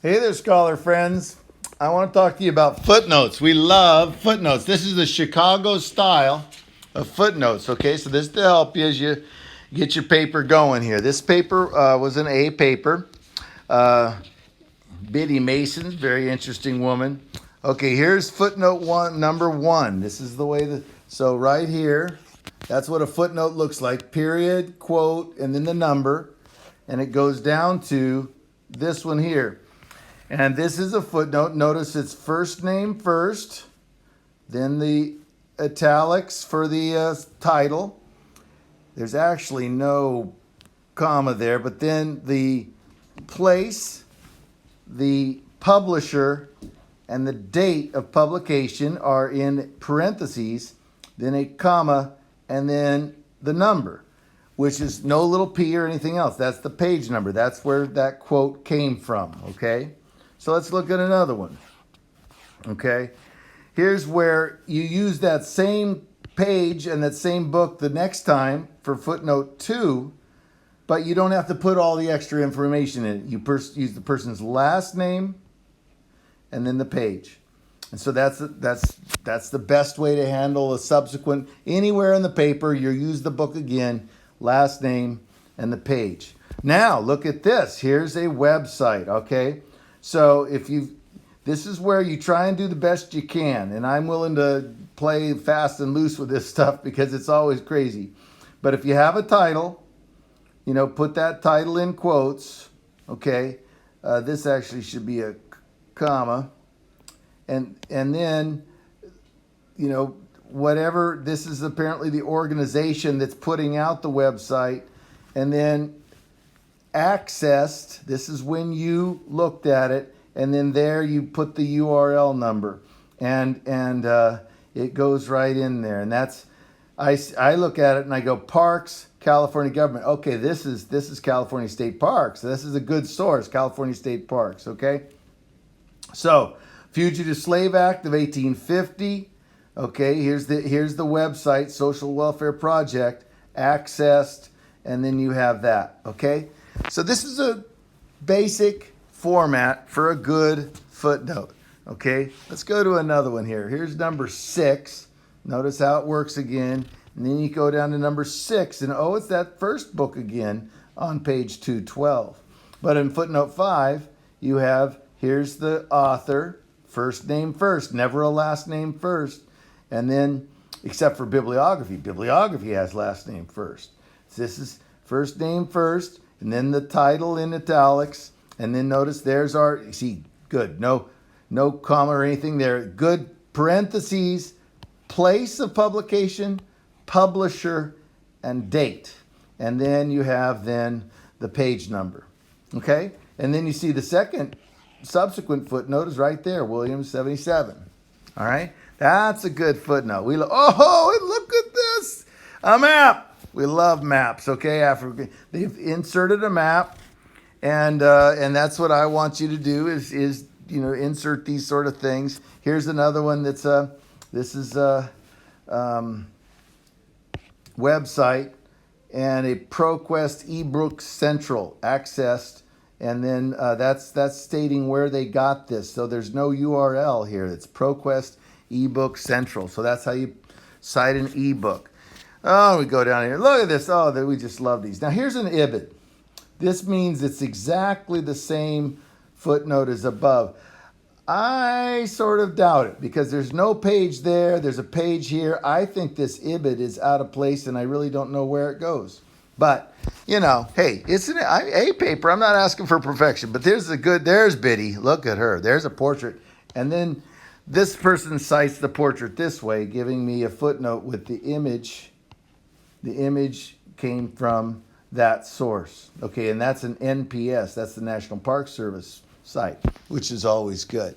Hey there, scholar friends. I want to talk to you about footnotes. We love footnotes. This is the Chicago style of footnotes, okay? So this to help you as you get your paper going here. This paper was an A paper. Uh, Biddy Mason, very interesting woman. Okay, here's footnote one, number one. This is the way so right here, that's what a footnote looks like. Period, quote, and then the number. And it goes down to this one here. And this is a footnote. Notice it's first name first, then the italics for the title. There's actually no comma there, but then the place, the publisher, and the date of publication are in parentheses, then a comma, and then the number, which is no little p or anything else. That's the page number. That's where that quote came from, okay? So let's look at another one, okay? Here's where you use that same page and that same book the next time for footnote 2, but you don't have to put all the extra information in it. You use the person's last name and then the page. And so that's the best way to handle a subsequent, anywhere in the paper, you use the book again, last name and the page. Now, look at this. Here's a website, okay? So this is where you try and do the best you can, and I'm willing to play fast and loose with this stuff because it's always crazy. But if you have a title, put that title in quotes, okay? This actually should be a comma, and then, whatever, this is apparently the organization that's putting out the website, and then accessed, this is when you looked at it, and then there you put the URL number, and it goes right in there. And that's, I look at it and I go, Parks, California Government. Okay, this is California State Parks. So this is a good source, California State Parks, okay? So, Fugitive Slave Act of 1850. Okay, here's the website, Social Welfare Project, accessed, and then you have that, okay? So this is a basic format for a good footnote, okay? Let's go to another one here. Here's number 6. Notice how it works again. And then you go down to number 6, and it's that first book again on page 212. But in footnote 5, you have, here's the author, first name first, never a last name first. And then, except for bibliography. Bibliography has last name first. So this is first name first, and then the title in italics. And then notice there's our, see, good, no comma or anything there. Good parentheses, place of publication, publisher, and date. And then you have the page number, okay? And then you see the second subsequent footnote is right there, Williams 77, all right? That's a good footnote. And look at this, a map. We love maps, okay? They've inserted a map, and that's what I want you to do is insert these sort of things. Here's another one this is a website and a ProQuest eBook Central accessed, and then that's stating where they got this. So there's no URL here. It's ProQuest eBook Central. So that's how you cite an ebook. Oh, we go down here. Look at this. Oh, we just love these. Now here's an IBID. This means it's exactly the same footnote as above. I sort of doubt it because there's no page there. There's a page here. I think this IBID is out of place, and I really don't know where it goes. But, hey, it's an A paper. I'm not asking for perfection. But there's Biddy. Look at her. There's a portrait. And then this person cites the portrait this way, giving me a footnote with the image. The image came from that source. Okay, and that's an NPS. That's the National Park Service site, which is always good.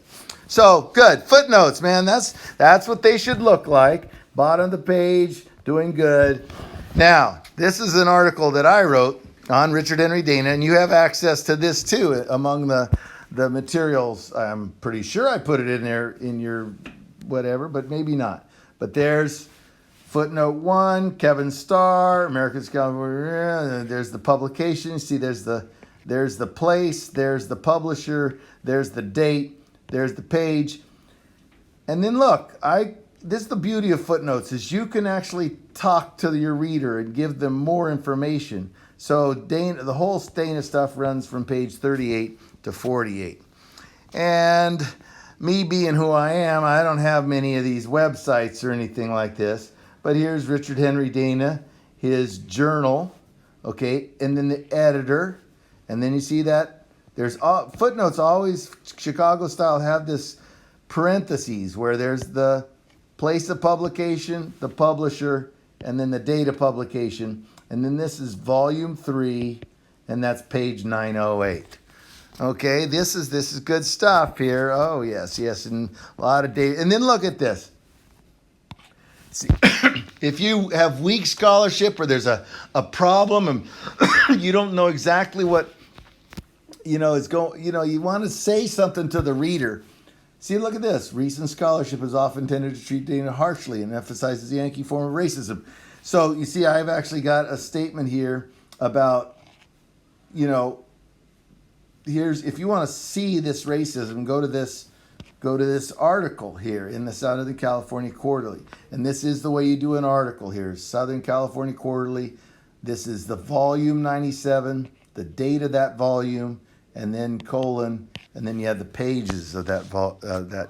So, good. Footnotes, man. That's what they should look like. Bottom of the page, doing good. Now, this is an article that I wrote on Richard Henry Dana, and you have access to this too among the materials. I'm pretty sure I put it in there in your whatever, but maybe not. But there's footnote 1, Kevin Starr, American Scholar. There's the publication. See, there's the there's the place, there's the publisher, there's the date, there's the page. And then look, this is the beauty of Footnotes, is you can actually talk to your reader and give them more information. So the whole Dana stuff runs from page 38 to 48. And me being who I am, I don't have many of these websites or anything like this. But here's Richard Henry Dana, his journal, okay, and then the editor. And then you see that there's Footnotes always, Chicago style, have this parentheses where there's the place of publication, the publisher, and then the date of publication. And then this is volume 3, and that's page 908. Okay, this is good stuff here. Oh, yes, and a lot of data. And then look at this. See, if you have weak scholarship or there's a problem and you don't know exactly what, is going, you want to say something to the reader. See, look at this. Recent scholarship has often tended to treat Dana harshly and emphasizes the Yankee form of racism. So you see, I've actually got a statement here about, here's, if you want to see this racism, go to this article here in the Southern California Quarterly. And this is the way you do an article here. Southern California Quarterly. This is the volume 97, the date of that volume, and then colon, and then you have the pages of that.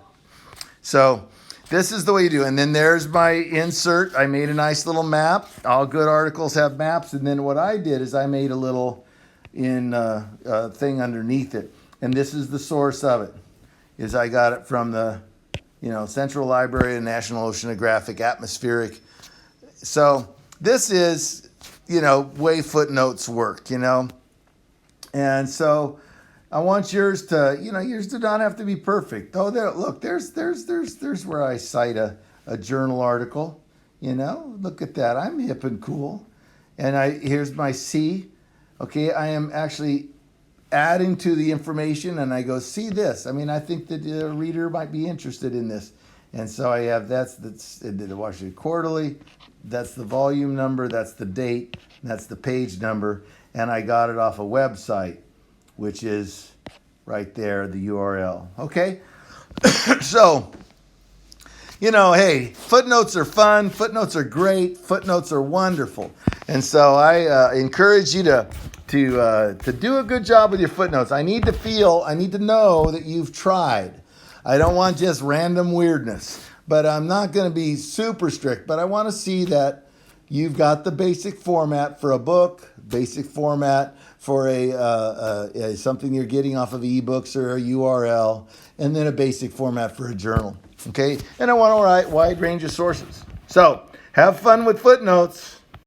So this is the way you do. And then there's my insert. I made a nice little map. All good articles have maps. And then what I did is I made a little thing underneath it. And this is the source of it. Is I got it from the, Central Library of National Oceanographic Atmospheric. So this is, way Footnotes work, And so I want yours to, yours do not have to be perfect. Oh, there's where I cite a journal article. Look at that. I'm hip and cool. And here's my C. Okay, I am actually adding to the information, and I go, see this. I mean, I think that the reader might be interested in this. And so I have that's the Washington Quarterly. That's the volume number. That's the date. That's the page number. And I got it off a website, which is right there, the URL. Okay? So, hey, footnotes are fun. Footnotes are great. Footnotes are wonderful. And so I encourage you to do a good job with your footnotes. I need to know that you've tried. I don't want just random weirdness, but I'm not going to be super strict, but I want to see that you've got the basic format for a book, basic format for a something you're getting off of ebooks or a URL, and then a basic format for a journal. Okay? And I want a wide range of sources. So have fun with footnotes.